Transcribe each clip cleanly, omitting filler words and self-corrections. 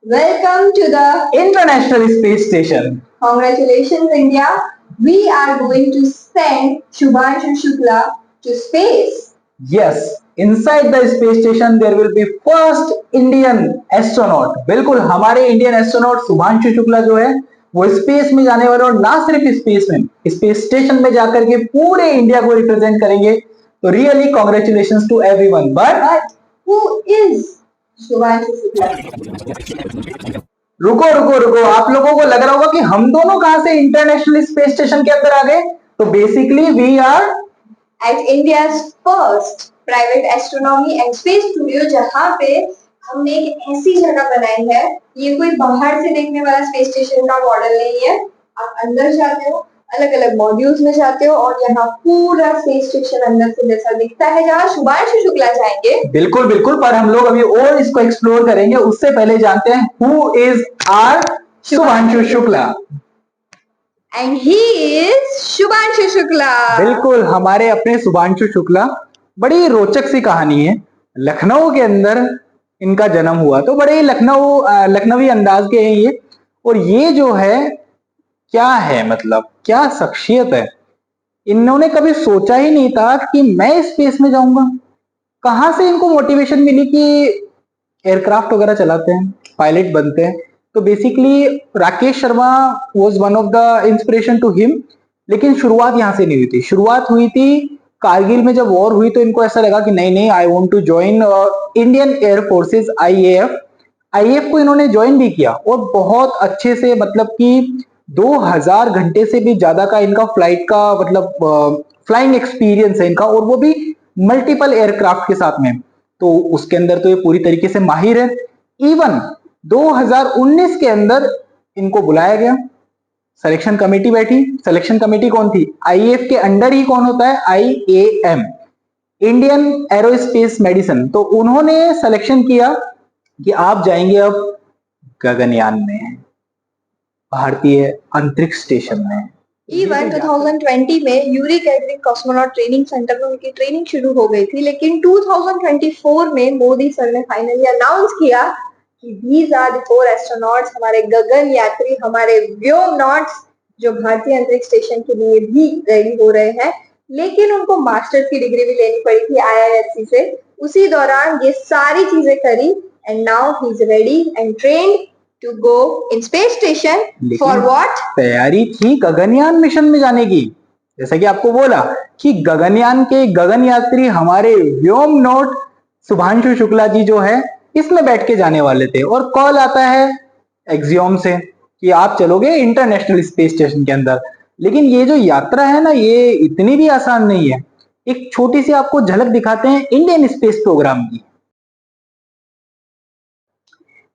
Welcome to the International Space Station. Congratulations, India. We are going to send Shubhanshu Shukla to space. Yes, inside the space station there will be first Indian astronaut. बिल्कुल हमारे Indian astronaut Shubhanshu Shukla जो है वो space में जाने वाले और ना सिर्फ स्पेस में स्पेस स्टेशन में जाकर के पूरे इंडिया को रिप्रेजेंट करेंगे. तो really congratulations to everyone. But who is Shubhanshu Shukla? रुको रुको रुको, आप लोगों को लग रहा होगा कि हम दोनों कहां से इंटरनेशनल स्पेस स्टेशन के अंदर आ गए. तो basically we are At India's first private astronomy and space studio, जहाँ पे हमने एक ऐसी जगह बनाई है. ये कोई बाहर से देखने वाला स्पेस स्टेशन का मॉडल नहीं है. आप अंदर जाते हो, अलग अलग मॉड्यूल्स में जाते हो और यहाँ पूरा स्पेस स्टेशन अंदर से जैसा दिखता है, जहाँ शुभांशु शुक्ला जाएंगे. बिल्कुल बिल्कुल, पर हम लोग अभी और इसको एक्सप्लोर करेंगे. उससे पहले जानते हैं who is our Shubhanshu Shukla. And he is Shubhanshu Shukla. बिल्कुल, हमारे अपने शुभांशु शुक्ला. बड़ी रोचक सी कहानी है. लखनऊ के अंदर इनका जन्म हुआ, तो बड़े लखनवी अंदाज के हैं ये. और ये जो है क्या है, मतलब क्या शख्सियत है. इन्होंने कभी सोचा ही नहीं था कि मैं स्पेस में जाऊंगा. कहाँ से इनको मोटिवेशन मिली कि एयरक्राफ्ट वगैरह चलाते हैं, पायलट बनते हैं. तो basically Rakesh Sharma was one of the inspiration to him. लेकिन शुरुआत यहाँ से नहीं हुई थी. शुरुआत हुई थी कारगिल में. जब वॉर हुई तो इनको ऐसा लगा कि नहीं नहीं, I want to join Indian air forces, IAF. IAF को इन्होंने ज्वाइन भी किया और बहुत अच्छे से, मतलब कि 2000 घंटे से भी ज्यादा का इनका फ्लाइट का, मतलब फ्लाइंग एक्सपीरियंस है इनका, और वो भी मल्टीपल एयरक्राफ्ट के साथ में. तो उसके अंदर तो ये पूरी तरीके से माहिर है. इवन 2019 के अंदर इनको बुलाया गया. सिलेक्शन कमेटी बैठी. सिलेक्शन कमेटी कौन थी? आईएएफ के अंडर ही कौन होता है? IAM, Indian aerospace medicine. तो उन्होंने सिलेक्शन किया कि आप जाएंगे अब गगनयान में, भारतीय अंतरिक्ष स्टेशन में. इवन 2020 में Yuri Gagarin cosmonaut training centre में उनकी ट्रेनिंग शुरू हो गई थी. लेकिन 2024 में मोदी सर ने फाइनली अनाउंस किया कि these are the 4 एस्ट्रोनॉट्स, हमारे गगन यात्री, हमारे व्योमनॉट्स, जो भारतीय अंतरिक्ष स्टेशन के लिए भी रेडी हो रहे हैं. लेकिन उनको मास्टर्स की डिग्री भी लेनी पड़ी थी IISc से. उसी दौरान ये सारी चीजें करी and now he is ready and trained to go in space station for what? तैयारी थी गगनयान मिशन में जाने की. जैसा कि आपको बोला कि गगनयान के गगन यात्री हमारे व्योमनॉट शुभांशु शुक्ला जी जो है इसमें बैठ के जाने वाले थे. और कॉल आता है एक्सियोम से कि आप चलोगे इंटरनेशनल स्पेस स्टेशन के अंदर. लेकिन ये जो यात्रा है ना, ये इतनी भी आसान नहीं है. एक छोटी सी आपको झलक दिखाते हैं इंडियन स्पेस प्रोग्राम की.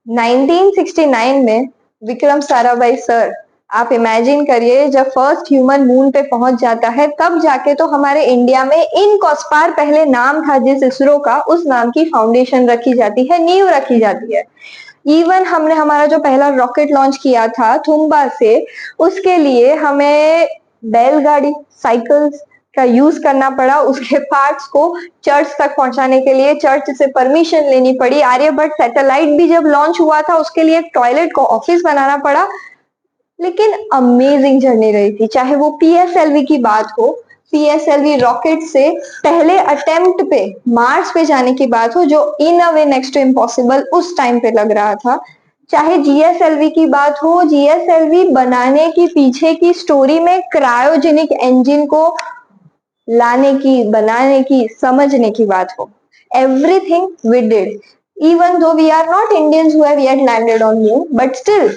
1969 में विक्रम साराभाई सर, आप इमेजिन करिए, जब फर्स्ट ह्यूमन मून पे पहुंच जाता है तब जाके तो हमारे इंडिया में इनकॉस्पार पहले नाम था जिस इसरो का, उस नाम की फाउंडेशन रखी जाती है, नींव रखी जाती है. इवन हमने हमारा जो पहला रॉकेट लॉन्च किया था थुम्बा से, उसके लिए हमें बैलगाड़ी, साइकिल्स का यूज करना पड़ा. उसके पार्ट्स को चर्च तक पहुंचाने के लिए चर्च से परमिशन लेनी पड़ी. आर्यभट्ट सैटेलाइट भी जब लॉन्च हुआ था उसके लिए एक टॉयलेट को ऑफिस बनाना पड़ा. लेकिन अमेजिंग जर्नी रही थी. चाहे वो पीएसएलवी की बात हो, पीएसएलवी रॉकेट से पहले अटेम्प्ट पे मार्स पे जाने की बात हो, जो इन अ वे नेक्स्ट टू इम्पॉसिबल उस टाइम पे लग रहा था. चाहे जीएसएलवी की बात हो, जीएसएलवी बनाने की पीछे की स्टोरी में क्रायोजेनिक इंजन को लाने की, बनाने की, समझने की बात हो, everything we did. Even though we are not Indians who have yet landed on moon, but still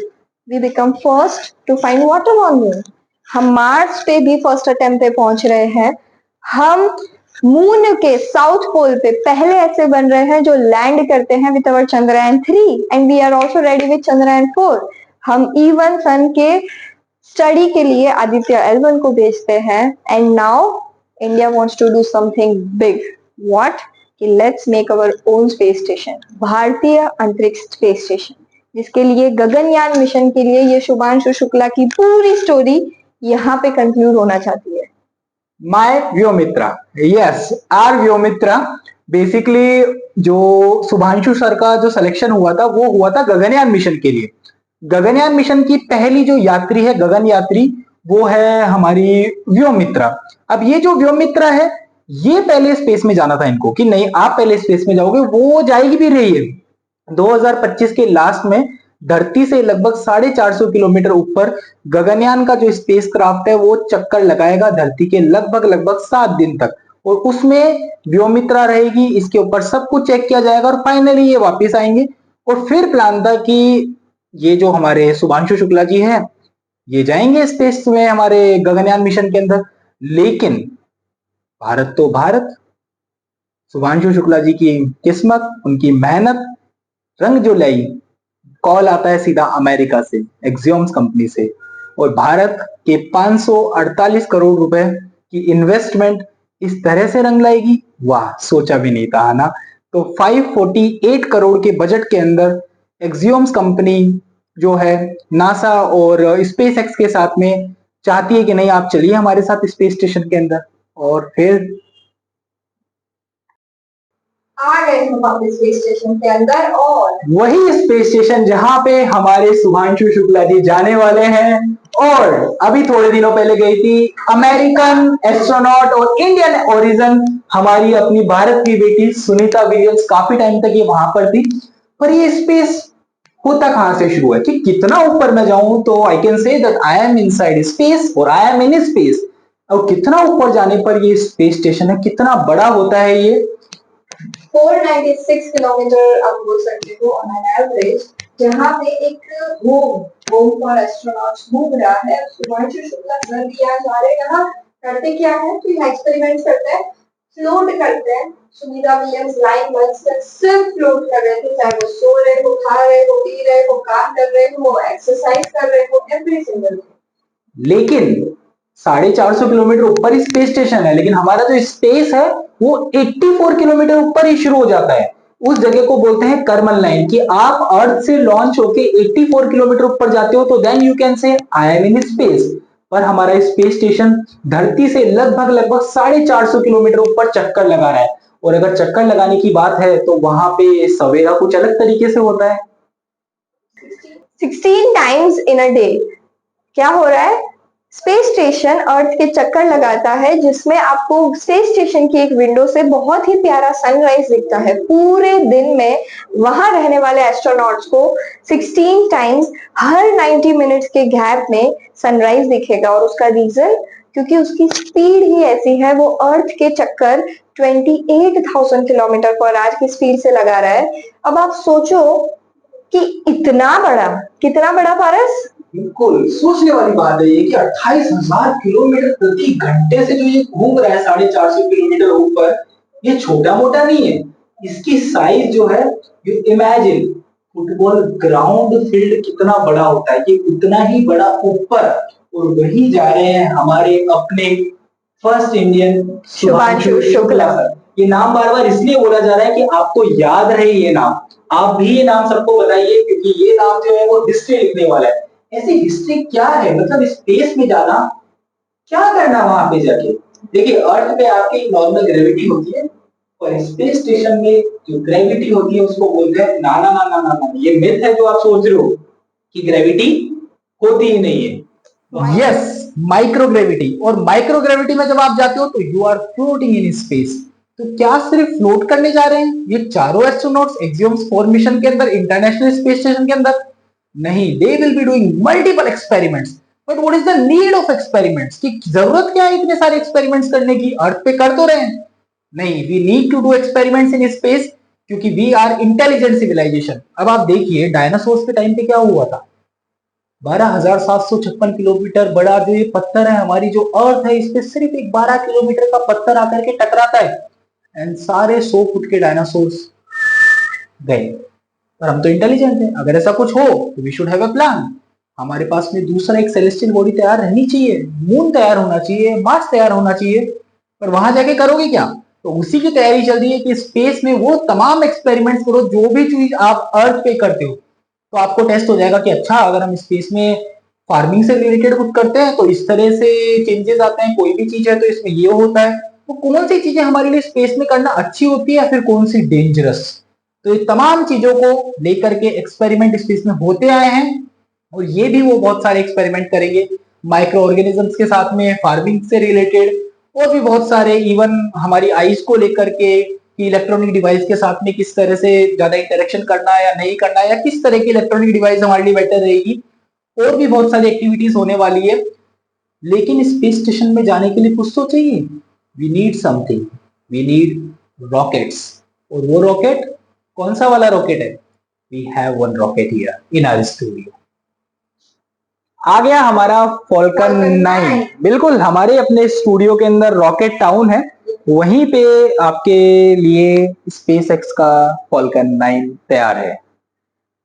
we become first to find water on moon. हम मार्स पे भी फर्स्ट अटेम्प्ट पे पहुंच रहे हैं. हम मून के साउथ पोल पे पहले ऐसे बन रहे हैं जो लैंड करते हैं with our Chandrayaan 3 and we are also ready with Chandrayaan 4. हम इवन सन के स्टडी के लिए आदित्य L1 को भेजते हैं. And now India wants to do something big. What? Let's make our own space station, भारतीय अंतरिक्ष स्पेस स्टेशन, जिसके लिए गगनयान मिशन के लिए ये शुभांशु शुक्ला की पूरी स्टोरी यहाँ पे कंक्लूड होना चाहती है. My Vyomitra, yes, our Vyomitra basically जो शुभांशु सर का जो सिलेक्शन हुआ था वो हुआ था गगनयान मिशन के लिए। गगनयान मिशन की पहली जो यात्री है, गगन यात्री, वो है हमारी व्योममित्रा। अब ये जो व्योममित्रा है, ये पहले स्पेस में जाना था इनको कि नहीं आप पहले स्पेस में जाओगे, वो जाएगी भी रही है। 2025 के लास्ट में धरती से लगभग 450 किलोमीटर ऊपर गगनयान का जो स्पेस क्राफ्ट है वो चक्कर लगाएगा धरती के लगभग लगभग 7 दिन तक, और उसमें व्योमित्रा रहेगी, इसके ऊपर सब कुछ चेक किया जाएगा और फाइनली ये वापस आएंगे। और फिर प्लान था कि ये जो हमारे शुभांशु शुक्ला जी हैं ये जाएंगे स्पेस में हमारे गगनयान मिशन के अंदर। लेकिन भारत तो भारत, शुभांशु शुक्ला जी की किस्मत, उनकी मेहनत रंग जो लाई, कॉल आता है सीधा अमेरिका से, एक्सियोम्स कंपनी से, और भारत के 548 करोड़ रुपए की इन्वेस्टमेंट इस तरह से रंग लाएगी, वाह सोचा भी नहीं था, है ना। तो 548 करोड़ के बजट के अंदर एक्सियोम्स कंपनी जो है नासा और स्पेस एक्स के साथ में चाहती है कि नहीं आप चलिए हमारे साथ स्पेस स्टेशन के अंदर। और फिर आ गए हम वापस स्पेस स्टेशन के अंदर, और वही स्पेस स्टेशन जहां पे हमारे शुभांशु शुक्ला जी जाने वाले हैं। और अभी थोड़े दिनों पहले गई थी अमेरिकन एस्ट्रोनॉट और इंडियन ओरिजिन हमारी अपनी भारत की बेटी सुनीता विलियम्स, काफी टाइम तक ये वहां पर थी। पर ये स्पेस होता कहां से शुरू है कि कितना ऊपर मैं जाऊं तो I can say that I am inside space और आई एम इन स्पेस। और कितना ऊपर जाने पर ये स्पेस स्टेशन है, कितना बड़ा होता है ये, 496 किलोमीटर आप बोल सकते हो ऑन एन एवरेज, जहाँ पे एक होम फॉर एस्ट्रोनॉट्स घूम रहा है। शुभांशु शुक्ला सर भी यहाँ जा रहे हैं। यहाँ करते क्या है तो यहाँ एक्सपेरिमेंट करते हैं, फ्लोट करते हैं। सुनीता विलियम्स लाइन मंथ्स तक सिर्फ फ्लोट कर रहे थे, चाहे वो सो रहे हो, खा रहे हो, पी रहे हो, काम कर रहे हो, एक्सरसाइज कर रहे हो, एवरी सिंगल। लेकिन 450 किलोमीटर ऊपर ही स्पेस स्टेशन है, लेकिन हमारा जो स्पेस है वो 84 किलोमीटर ऊपर ही शुरू हो जाता है। उस जगह को बोलते हैं कर्मल लाइन, कि आप अर्थ से लॉन्च होके 84 किलोमीटर ऊपर जाते हो तो then you can say I am in space. पर हमारा स्पेस स्टेशन धरती से लगभग लगभग 450 किलोमीटर ऊपर चक्कर लगा रहा है। और अगर चक्कर लगाने की बात है तो वहां पे सवेरा कुछ अलग तरीके से होता है। 16 टाइम्स इन अ डे क्या हो रहा है, स्पेस स्टेशन अर्थ के चक्कर लगाता है, जिसमें आपको स्पेस स्टेशन की एक विंडो से बहुत ही प्यारा सनराइज दिखता है। पूरे दिन में वहां रहने वाले एस्ट्रोनॉट्स को 16 टाइम्स हर 90 मिनट्स के गैप में सनराइज दिखेगा। और उसका रीजन क्योंकि उसकी स्पीड ही ऐसी है, वो अर्थ के चक्कर 28,000 किलोमीटर पर आवर की स्पीड से लगा रहा है। अब आप सोचो कि इतना बड़ा, कितना बड़ा पारस, बिल्कुल सोचने वाली बात है ये कि 28,000 किलोमीटर प्रति घंटे से जो ये घूम रहा है 450 किलोमीटर ऊपर, ये छोटा मोटा नहीं है। इसकी साइज जो है, you imagine football ground field कितना बड़ा होता है, ये उतना ही बड़ा ऊपर। और वही जा रहे हैं हमारे अपने फर्स्ट इंडियन शुभांशु शुक्ला। ये नाम बार बार इसलिए बोला जा रहा है कि आपको याद रहे ये नाम, आप भी ये नाम सबको बताइए, क्योंकि ये नाम जो है वो हिस्ट्री लिखने वाला है। ऐसी हिस्ट्री क्या है, मतलब स्पेस में जाना, क्या करना वहां पे जाके। देखिए अर्थ पे आपकी नॉर्मल ग्रेविटी होती है, और स्पेस स्टेशन में जो ग्रेविटी होती है उसको बोलते हैं ना ना ना ना ना ना, ये मिथ है जो आप सोच रहे हो कि ग्रेविटी होती ही नहीं है। Yes, microgravity. और माइक्रोग्रेविटी में जब आप जाते हो तो you are floating in space. तो क्या सिर्फ फ्लोट करने जा रहे हैं ये चारों एस्ट्रोनॉट्स एक्सियोम्स 4 मिशन के अंदर, इंटरनेशनल स्पेस स्टेशन के अंदर? नहीं, they will be doing multiple experiments. But what is the need of experiments, कि जरूरत क्या है इतने सारे एक्सपेरिमेंट्स करने की, अर्थ पे कर तो रहे हैं। नहीं, we need to do experiments in space, क्योंकि वी आर इंटेलिजेंट सिविलाइजेशन। अब आप देखिए डायनासोर्स के टाइम पे क्या हुआ था, 12,756 किलोमीटर बड़ा जो ये पत्थर है, हमारी जो अर्थ है, इस पे सिर्फ एक 12 किलोमीटर का पत्थर आकर के टकराता है एंड सारे 100 फुट के डायनासोर्स गए। पर हम तो इंटेलिजेंट हैं, अगर ऐसा कुछ हो तो we should have a plan. हमारे पास में दूसरा एक सेलेस्टियल बॉडी तैयार रहनी चाहिए, मून तैयार होना चाहिए, मार्स तैयार होना चाहिए। पर वहां जाके करोगे क्या? तो उसी की तैयारी चल रही है कि स्पेस में वो तमाम एक्सपेरिमेंट्स करो जो भी चीज आप अर्थ पे करते हो। तो आपको टेस्ट हो जाएगा कि अच्छा अगर हम स्पेस में फार्मिंग से रिलेटेड कुछ करते हैं तो इस तरह से चेंजेस आते हैं, कोई भी चीज है तो इसमें ये होता है। तो कौन सी चीजें हमारे लिए स्पेस में करना अच्छी होती है या फिर कौन सी डेंजरस। तो ये तमाम चीजों को लेकर के एक्सपेरिमेंट स्पेस में होते आए हैं और ये भी वो बहुत सारे एक्सपेरिमेंट करेंगे माइक्रो ऑर्गेनिजम्स के साथ में, फार्मिंग से रिलेटेड, और भी बहुत सारे, इवन हमारी आईज को लेकर के कि इलेक्ट्रॉनिक डिवाइस के साथ में किस तरह से ज्यादा इंटरेक्शन करना है या नहीं करना है, या किस तरह की इलेक्ट्रॉनिक डिवाइस हमारे लिए बेटर रहेगी। और भी बहुत सारी एक्टिविटीज होने वाली है। लेकिन स्पेस स्टेशन में जाने के लिए कुछ तो चाहिए। We need something, we need rockets. और वो रॉकेट कौन सा वाला रॉकेट है? We have one rocket here in our studio. आ गया हमारा फॉल्कन 9। बिल्कुल, हमारे अपने स्टूडियो के अंदर रॉकेट टाउन है, वहीं पे आपके लिए स्पेसएक्स का फॉल्कन 9 तैयार है।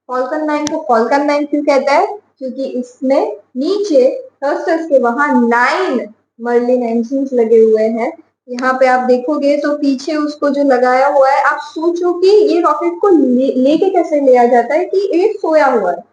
फॉल्कन 9 को फॉल्कन 9 क्यों कहता है? क्योंकि इसमें नीचे थर्स्टर्स के वहां 9 मर्लिन इंजिन्स लगे हुए हैं। यहाँ पे आप देखोगे तो पीछे उसको जो लगाया हुआ है, आप सोचो कि ये रॉकेट को लेके कैसे लिया जाता है कि ये सोया हुआ है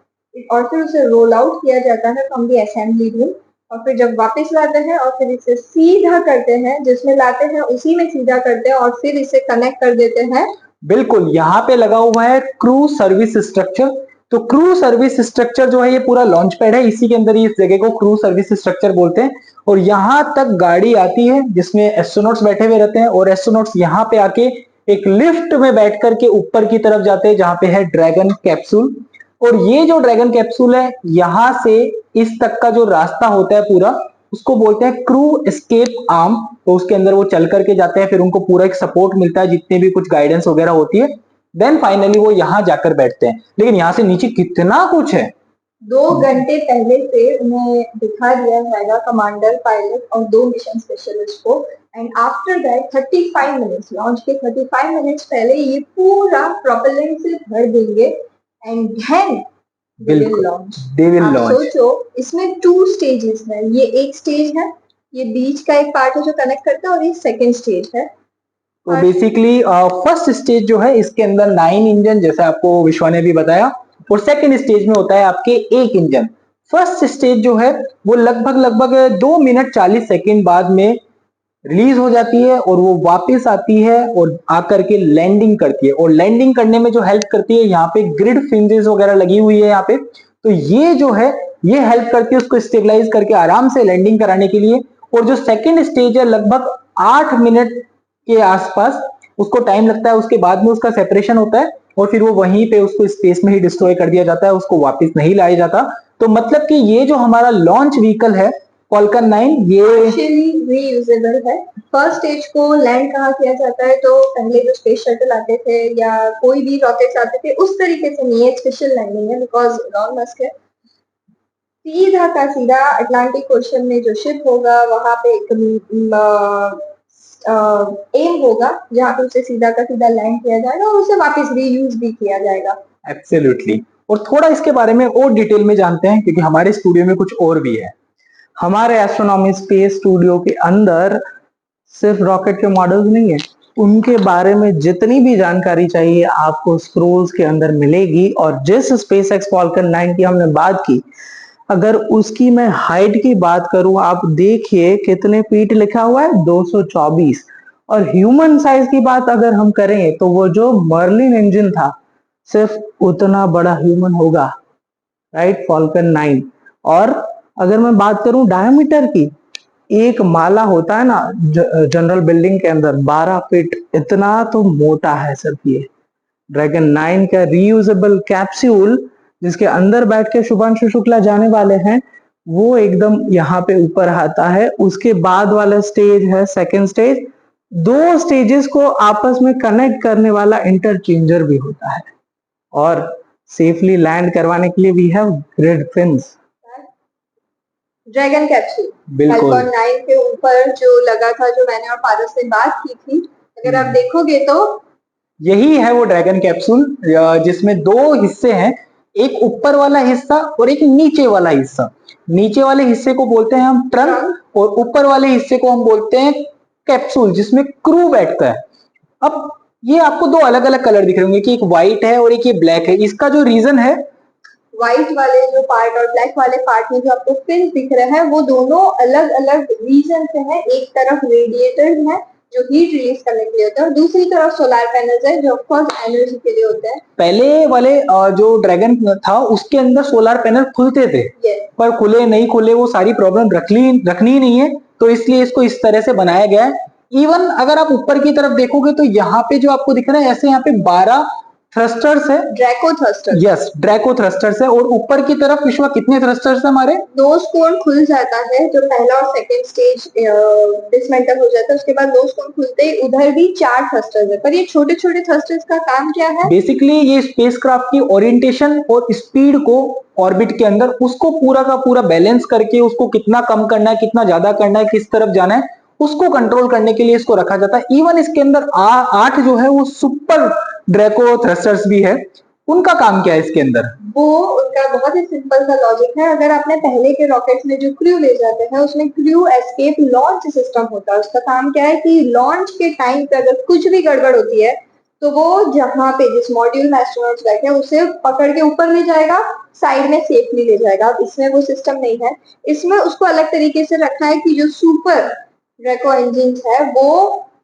और फिर उसे रोल आउट किया जाता है फ्रॉम द असेंबली रूम, और फिर जब वापस लाते हैं और फिर इसे सीधा करते हैं, जिसमें लाते हैं उसी में सीधा करते हैं और फिर इसे कनेक्ट कर देते हैं। बिल्कुल, यहाँ पे लगा हुआ है क्रू सर्विस स्ट्रक्चर। तो क्रू सर्विस स्ट्रक्चर जो है ये पूरा लॉन्च पैड है, इसी के अंदर इस जगह को क्रू सर्विस स्ट्रक्चर बोलते हैं। और यहाँ तक गाड़ी आती है जिसमें एस्ट्रोनॉट्स बैठे हुए रहते हैं, और एस्ट्रोनॉट्स यहाँ पे आके एक लिफ्ट में बैठ करके ऊपर की तरफ जाते हैं जहां पे है ड्रैगन कैप्सूल। और ये जो ड्रैगन कैप्सूल है, यहां से इस तक का जो रास्ता होता है पूरा, उसको बोलते हैं क्रू एस्केप आर्म। तो उसके अंदर वो चल करके जाते हैं, फिर उनको पूरा एक सपोर्ट मिलता है, जितने भी कुछ गाइडेंस वगैरह होती है, देन फाइनली वो यहां जाकर बैठते हैं। लेकिन यहां से नीचे कितना कुछ है। 2 घंटे पहले से उन्हें दिखा दिया जाएगा कमांडर, पायलट और 2 मिशन स्पेशलिस्ट को, and after that 35 minutes, launch के 35 मिनट्स पहले ये पूरा प्रोपेलेंट से भर देंगे and then they will launch. आप सोचो, इसमें 2 स्टेजेस है। ये एक स्टेज है, ये बीच का एक पार्ट है जो कनेक्ट करता है, और ये सेकंड स्टेज है। तो बेसिकली फर्स्ट स्टेज जो है इसके अंदर 9 इंजन, जैसे आपको विश्वा ने भी बताया, और सेकंड स्टेज में होता है आपके 1 इंजन। फर्स्ट स्टेज जो है वो लगभग 2 मिनट 40 सेकंड बाद में रिलीज हो जाती है, और वो वापस आती है और आकर के लैंडिंग करती है। और लैंडिंग करने में जो हेल्प करती है, यहाँ पे ग्रिड फिंजेस वगैरह लगी हुई है यहाँ पे, तो ये जो है ये हेल्प करती है उसको स्टेबलाइज करके आराम से लैंडिंग कराने के लिए। और जो सेकंड स्टेज है, लगभग 8 मिनट के आसपास उसको टाइम लगता है, उसके बाद में उसका सेपरेशन होता है, और फिर वो वहीं पे उसको स्पेस में ही डिस्ट्रॉय कर दिया जाता है, उसको वापस नहीं लाया जाता। तो मतलब कि ये जो हमारा लॉन्च व्हीकल है फॉल्कन 9, ये रीयूजेबल है। फर्स्ट स्टेज को लैंड कहाँ किया जाता है, तो पहले जो स्पेस शटल आते थे या कोई भी रॉकेट्स आते थे उस तरीके से नहीं है, स्पेशल लैंडिंग है बिकॉज इलॉन मस्क है। सीधा का सीधा अटलांटिक ओशन में जो शिप होगा वहां पे एक एम होगा जहाँ पे उसे सीधा का सीधा लैंड किया जाएगा और उसे वापस रीयूज भी किया जाएगा। एब्सोल्युटली। और थोड़ा इसके बारे में और डिटेल में जानते हैं, क्योंकि हमारे स्टूडियो में कुछ और भी है। हमारे एस्ट्रोनॉमी स्पेस स्टूडियो के अंदर सिर्फ रॉकेट के मॉडल्स नहीं है, उनके बारे में जितनी भी जानकारी चाहिए आपको स्क्रोल्स के अंदर मिलेगी। और जिस स्पेसएक्स फॉल्कन 9 की हमने बात की, अगर उसकी मैं हाइट की बात करूं, आप देखिए कितने फीट लिखा हुआ है, 224। और ह्यूमन साइज की बात अगर हम करें तो वो जो मर्लिन इंजन था, सिर्फ उतना बड़ा ह्यूमन होगा, राइट, फॉल्कन 9। और अगर मैं बात करूं डायमीटर की, एक माला होता है ना जनरल बिल्डिंग के अंदर, 12 फीट, इतना तो मोटा है सिर्फ ये ड्रैगन 9 का रीयूजेबल कैप्सूल, जिसके अंदर बैठ के शुभांशु शुक्ला जाने वाले हैं, वो एकदम यहाँ पे ऊपर आता है। उसके बाद वाला स्टेज है सेकंड स्टेज। 2 स्टेजेस को आपस में कनेक्ट करने वाला इंटरचेंजर भी होता है, और सेफली लैंड करवाने के लिए we have grid fins. Dragon capsule falcon 9 के ऊपर जो लगा था, जो मैंने और पारस से बात की थी, अगर आप देखोगे तो यही है वो ड्रैगन कैप्सूल, जिसमें 2 हिस्से हैं, एक ऊपर वाला हिस्सा और एक नीचे वाला हिस्सा। नीचे वाले हिस्से को बोलते हैं हम ट्रंक, और ऊपर वाले हिस्से को हम बोलते हैं कैप्सूल, जिसमें क्रू बैठता है। अब ये आपको 2 अलग अलग कलर दिख रहे होंगे कि एक व्हाइट है और एक ये ब्लैक है। इसका जो रीजन है, व्हाइट वाले जो पार्ट और ब्लैक वाले पार्ट में जो आपको फिन्स दिख रहे हैं, वो दोनों अलग अलग रीजन से हैं। एक तरफ रेडिएटर्स हैं जो हीट रिलीज करने के लिए होता है, और दूसरी तरफ सोलर पैनल्स है जो ऑफकोर्स एनर्जी के लिए होते हैं। पहले वाले जो ड्रैगन था उसके अंदर सोलर पैनल खुलते थे, पर खुले नहीं खुले वो सारी प्रॉब्लम रखनी नहीं है, तो इसलिए इसको इस तरह से बनाया गया है। इवन अगर आप ऊपर की तरफ देखोगे तो यहाँ पे जो आपको दिख रहा है ऐसे यहाँ पे 12 थ्रस्टर्स है, Draco thruster, yes Draco thrusters है। और ऊपर की तरफ विश्वा कितने थ्रस्टर्स है हमारे? नोज कोन खुल जाता है, जो पहला और सेकंड स्टेज डिसमेंटल हो जाता है, उसके बाद नोज कोन खुलते ही उधर भी 4 थ्रस्टर्स है। पर ये छोटे छोटे थ्रस्टर्स का काम क्या है? बेसिकली ये स्पेसक्राफ्ट की ओरिएंटेशन और स्पीड को ऑर्बिट के अंदर उसको पूरा का पूरा बैलेंस करके उसको कितना कम करना है, कितना ज्यादा करना है, किस तरफ जाना है, उसको कंट्रोल करने के लिए इसको रखा जाता है। इवन इसके अंदर 8 जो है वो सुपर ड्रैको थ्रस्टर्स भी है। उनका काम क्या है इसके अंदर? वो उनका बहुत ही सिंपल सा लॉजिक है। अगर आपने पहले के रॉकेट्स में जो क्रू ले जाते हैं उसमें क्रू एस्केप लॉन्च सिस्टम होता है। उसका काम क्या है कि लॉन्च के टाइम पे अगर कुछ भी गड़बड़ होती है तो वो जहाँ पे जिस मॉड्यूल में एस्ट्रोनॉट्स बैठे हैं उसे पकड़ के ऊपर ले जाएगा, साइड में सेफली ले जाएगा। अब इसमें वो सिस्टम नहीं है। इसमें उसको अलग तरीके से रखा है कि जो सुपर ड्रैको इंजिन है वो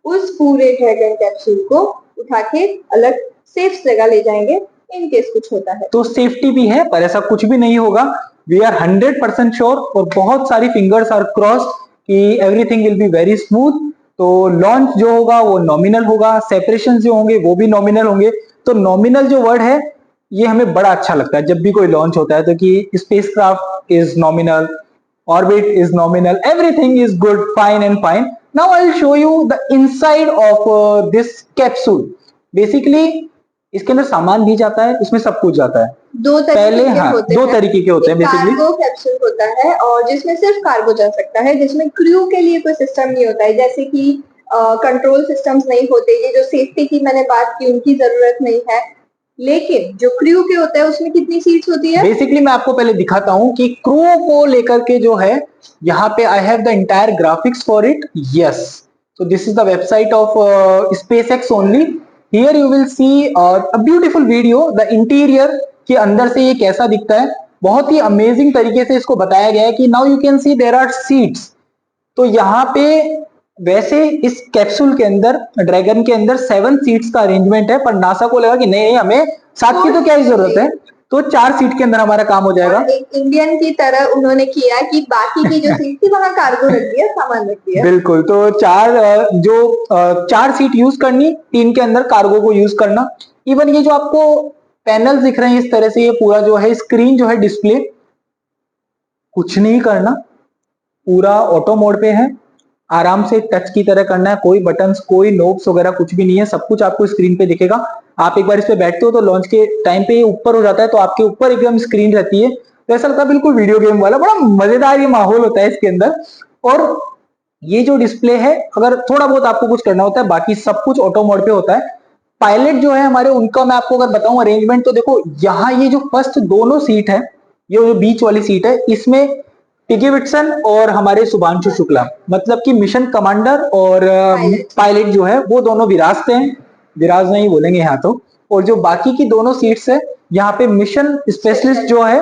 उस पूरे ड्रैगन कैप्सूल को उठा के अलग सेफ जगह ले जाएंगे इन केस कुछ होता है। तो सेफ्टी भी है, पर ऐसा कुछ भी नहीं होगा। वी आर 100% श्योर और बहुत सारी फिंगर्स आर क्रॉस्ड कि everything will be very smooth. तो लॉन्च जो होगा वो नॉमिनल होगा, सेपरेशन जो होंगे वो भी नॉमिनल होंगे। तो नॉमिनल जो वर्ड है ये हमें बड़ा अच्छा लगता है जब भी कोई लॉन्च होता है, तो कि spacecraft is nominal, orbit is nominal, everything is good, fine and fine. Now I'll show you the inside of this capsule. Basically इसके अंदर सामान भी जाता है, इसमें सब कुछ जाता है। दो पहले तरीके हाँ होते दो हैं। तरीके के होते हैं बेसिकली। कार्गो कैप्सूल होता है और जिसमें सिर्फ कार्गो जा सकता है, जिसमें क्रू के लिए कोई सिस्टम नहीं होता है, जैसे कि कंट्रोल सिस्टम्स नहीं होते। ये जो सेफ्टी की मैंने बात की उनकी जरूरत नहीं है। लेकिन जो क्रू के होता है उसमें कितनी सीट्स होती है? बेसिकली मैं आपको पहले दिखाता हूं कि क्रू को लेकर के जो है यहाँ पे I have the entire graphics for it. Yes, so this is the website of SpaceX only. Here you will see a beautiful video, the interior के अंदर से ये कैसा दिखता है। बहुत ही अमेजिंग तरीके से इसको बताया गया है कि now you can see there are seats। तो यहाँ पे वैसे इस कैप्सूल के अंदर ड्रैगन के अंदर 7 सीट्स का अरेंजमेंट है, पर नासा को लगा कि नहीं हमें 7 की तो क्या ही जरूरत है, तो 4 सीट के अंदर हमारा काम हो जाएगा। एक इंडियन की तरह उन्होंने किया कि बाकी की जो सीट थी वहां कार्गो रख दिया, सामान रख दिया। बिल्कुल, तो 4 सीट यूज करनी, 3 के अंदर कार्गो को यूज करना। इवन ये जो आपको पैनल दिख रहे हैं इस तरह से, ये पूरा जो है स्क्रीन जो है डिस्प्ले, कुछ नहीं करना, पूरा ऑटो मोड पे है। आराम से टच की तरह करना है, कोई बटन्स कोई नोब्स वगैरह कुछ भी नहीं है, सब कुछ आपको स्क्रीन पे दिखेगा। आप एक बार इस पे बैठते हो तो लॉन्च के टाइम पे ये ऊपर हो जाता है, तो आपके ऊपर एकदम स्क्रीन रहती है, तो ऐसा लगता है बिल्कुल वीडियो गेम वाला। बड़ा मजेदार ये माहौल होता है इसके अंदर। और ये जो डिस्प्ले है, अगर थोड़ा बहुत आपको कुछ करना होता है, बाकी सब कुछ ऑटो मोड पे होता है। पायलट जो है हमारे, उनका मैं आपको अगर बताऊं अरेंजमेंट, तो देखो यहाँ ये जो फर्स्ट दोनों सीट है, ये जो बीच वाली सीट है, इसमें पिगी विटसन और हमारे शुभांशु शुक्ला, मतलब कि मिशन कमांडर और पायलट जो है वो दोनों विराजते हैं। विराज नहीं बोलेंगे यहाँ तो। और जो बाकी की दोनों सीट्स है, यहाँ पे मिशन स्पेशलिस्ट जो है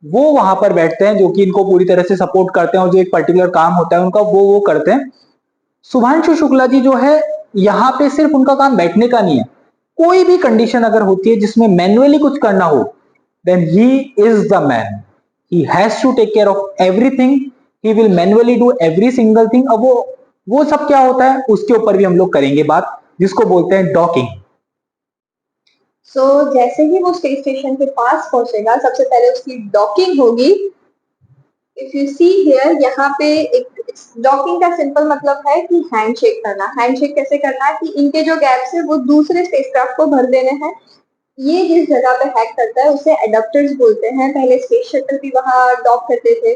वो वहां पर बैठते हैं, जो कि इनको पूरी तरह से सपोर्ट करते हैं और जो एक पर्टिकुलर काम होता है उनका वो करते हैं। शुभांशु शुक्ला जी जो है यहाँ पे सिर्फ उनका काम बैठने का नहीं है, कोई भी कंडीशन अगर होती है जिसमें मैन्युअली कुछ करना हो, then he is the man. He has to take care of everything. He will manually do every single thing. अब वो सब क्या होता है उसके ऊपर भी हम लोग करेंगे बात, जिसको बोलते हैं डॉकिंग। जैसे ही वो स्पेस स्टेशन के पास पहुंचेगा सबसे पहले उसकी डॉकिंग होगी। इफ यू सी हियर, यहाँ पे एक डॉकिंग का सिंपल मतलब है कि हैंडशेक करना। हैंडशेक कैसे करना है कि इनके जो गैप्स है वो दूसरे स्पेसक्राफ्ट को भर देने हैं। ये जिस जगह पे हैक करता है उसे एडाप्टर्स बोलते हैं। पहले स्पेस शटल भी वहां डॉक करते थे,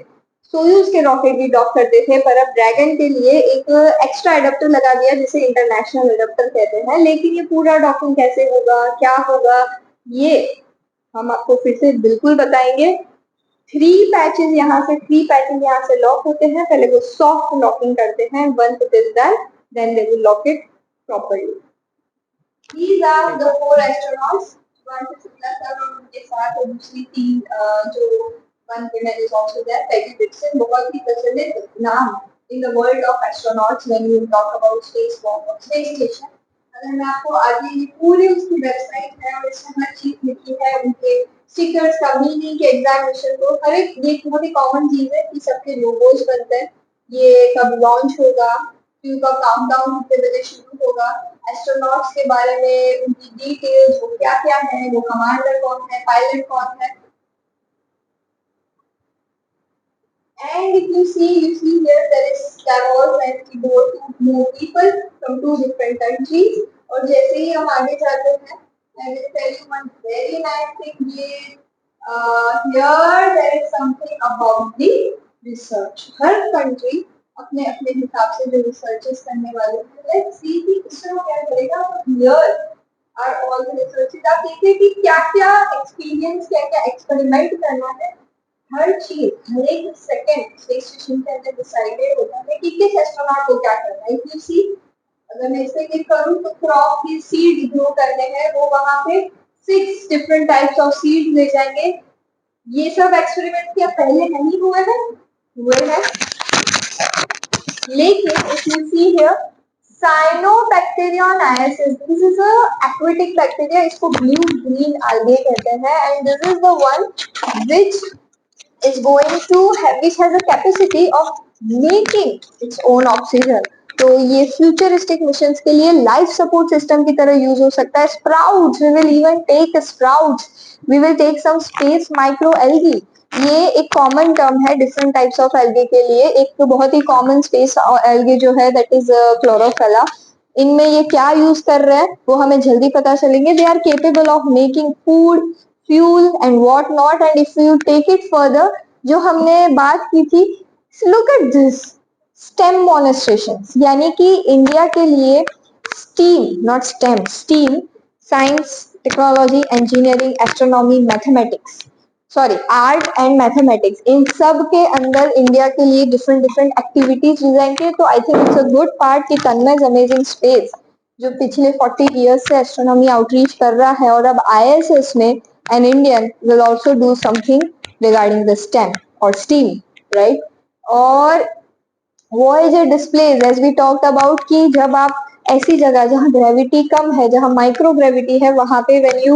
सोयूज के रॉकेट भी डॉक करते थे, पर अब ड्रैगन के लिए एक एक्स्ट्रा एडाप्टर लगा दिया जिसे इंटरनेशनल एडाप्टर कहते हैं। लेकिन ये पूरा डॉकिंग कैसे होगा, क्या होगा, ये हम आपको फिर से बिल्कुल बताएंगे। 3 पैचेस यहाँ से लॉक होते हैं। पहले वो सॉफ्ट लॉकिंग करते हैं, once it is done then they will lock it properly. These are the 4 astronauts. Shubhanshu Shukla sir और उनके साथ और दूसरी 3 जो one women is also there, Peggy Whitson. बहुत ही प्रचलित नाम in the world of astronauts when you talk about spacewalk or space station. अगर मैं आपको आगे ये पूरी उसकी वेबसाइट है और इसमें हर चीज लिखी है, उनके स्टिकर्स का मीनिंग के एग्जामिनेशन को, हर एक ये बहुत ही कॉमन चीज है कि सबके लोगोज बनते हैं, ये कब लॉन्च होगा, फिर का काउंटडाउन कितने बजे शुरू होगा, एस्ट्रोनॉट्स के बारे में उनकी डिटेल्स, वो क्या क्या है, वो कमांडर कौन है, पायलट कौन है. And if you see here there was when we go to move people from two different countries. और जैसे ही हम आगे जाते हैं, I will tell you one very nice thing. ये here there is something about the research. Her country अपने अपने हिसाब से जो researches करने वाले हैं. Let's see कि इसरो क्या करेगा. Here are all the researches. आप देखिए कि क्या क्या experience, क्या क्या experiment करना है. हर चीज, हर एक सेकंड स्पेस स्टेशन के अंदर डिसाइडेड होता है कि किस एस्ट्रोनॉट को क्या करना है. इफ यू सी, अगर मैं इसे क्लिक करूं तो क्रॉप की सीड ग्रो करने हैं, वो वहां पे 6 डिफरेंट टाइप्स ऑफ सीड ले जाएंगे. ये सब एक्सपेरिमेंट क्या पहले नहीं हुए हैं? हुए हैं, लेकिन if you see here Cyanobacterium niacis, this is a aquatic bacteria, इसको blue green algae कहते हैं, and this is the one which is going to have, which has a capacity of making its own oxygen. तो ये futuristic missions के लिए life support system की तरह use हो सकता है. Sprouts, we will even take sprouts, we will take some space micro algae. ये एक कॉमन टर्म है डिफरेंट टाइप्स ऑफ एल्गे के लिए. एक तो बहुत ही कॉमन स्पेस एल्गे जो है दैट इज क्लोरोफिला. इनमें ये क्या यूज कर रहे हैं वो हमें जल्दी पता चलेंगे. They are capable of making food, fuel and what not. And if you take it further, जो हमने बात की थी, look at this stem demonstrations, यानी कि इंडिया के लिए steam, not stem, steam, science, technology, engineering, astronomy, mathematics, sorry art and mathematics, इन सब के अंदर इंडिया के लिए डिफरेंट डिफरेंट एक्टिविटीज डिजाइन किए. तो I think it's a good part कि तन्मय's अमेजिंग स्पेस जो पिछले 40 इयर्स से एस्ट्रोनॉमी आउटरीच कर रहा है, और अब ISS में an Indian will also do something regarding the STEM or STEAM, right? और Voyager displays, as we talked about, कि जब आप ऐसी जगह जहाँ ग्रेविटी कम है, जहाँ माइक्रो ग्रेविटी है, वहां पे when you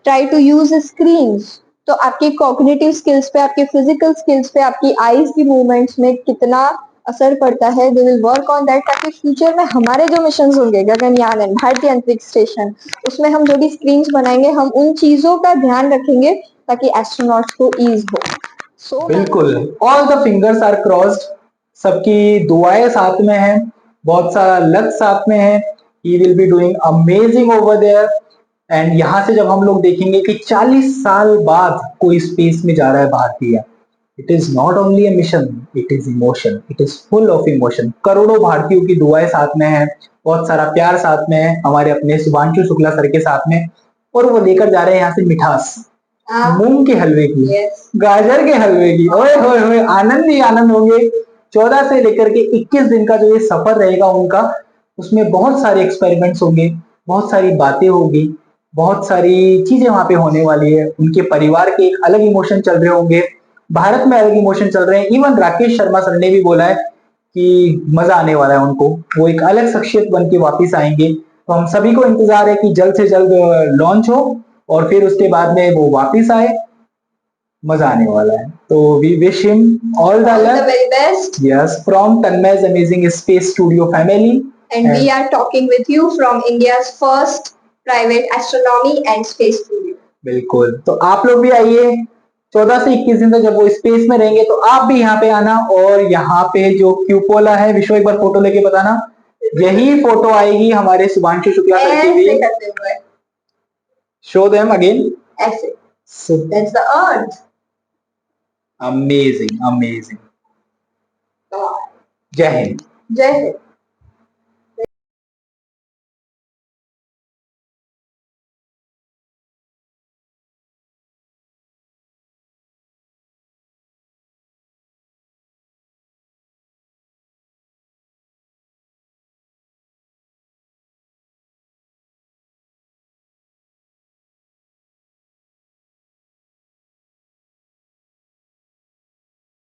try to use screens, तो आपकी कॉग्निटिव स्किल्स पे, आपके फिजिकल स्किल्स पे, आपकी आईज की मूवमेंट्स में कितना असर पड़ता है. They will work on that, ताकि फ्यूचर में हमारे जो मिशन होंगे, गगनयान एंड भारतीय अंतरिक्ष स्टेशन, उसमें हम जो भी स्क्रीन बनाएंगे, हम उन चीजों का ध्यान रखेंगे ताकि एस्ट्रोनॉट्स को ईज हो. बिल्कुल, all the fingers are crossed. सबकी दुआएं साथ में हैं, बहुत सारा लक साथ में है. He will be doing amazing over there. And यहाँ से जब हम लोग देखेंगे कि 40 साल बाद कोई स्पेस में जा रहा है भारतीय, it is not only A mission, it is emotion, it is full of emotion. करोड़ों भारतीयों की दुआएं साथ में है, बहुत सारा प्यार साथ में है, हमारे अपने शुभांशु शुक्ला सर के साथ में. और वो लेकर जा रहे हैं यहाँ से मिठास, मूंग के हलवे की, गाजर के हलवे की. ओए होए होए, आनंद ही आनंद होंगे. 14 से लेकर के 21 दिन का जो ये सफर रहेगा उनका, उसमें बहुत सारे एक्सपेरिमेंट्स होंगे, बहुत सारी बातें होगी, बहुत सारी चीजें वहां पे होने वाली है. उनके परिवार के एक अलग इमोशन चल रहे होंगे, भारत में अलग इमोशन चल रहे हैं. इवन राकेश शर्मा सर ने भी बोला है कि मजा आने वाला है उनको, वो एक अलग शख्सियत बन के वापिस आएंगे. तो हम सभी को इंतजार है कि जल्द से जल्द लॉन्च हो और फिर उसके बाद में वो वापिस आए. मजा आने वाला है. तो we wish him all the luck, very best. Yes, from Tanmay's amazing space studio family. And we are talking with you from India's first private astronomy and space studio. बिल्कुल, तो आप लोग भी आइए. 14 से 21 दिन तक जब वो स्पेस में रहेंगे तो आप भी यहाँ पे आना. और यहाँ पे जो क्यूपोला है, विश्व एक बार फोटो लेके बताना. यही फोटो आएगी हमारे शुभांशु शुक्ला सर की भी. Show them again. ऐसे. That's the Earth. Amazing amazing. जय हिंद. जय हिंद.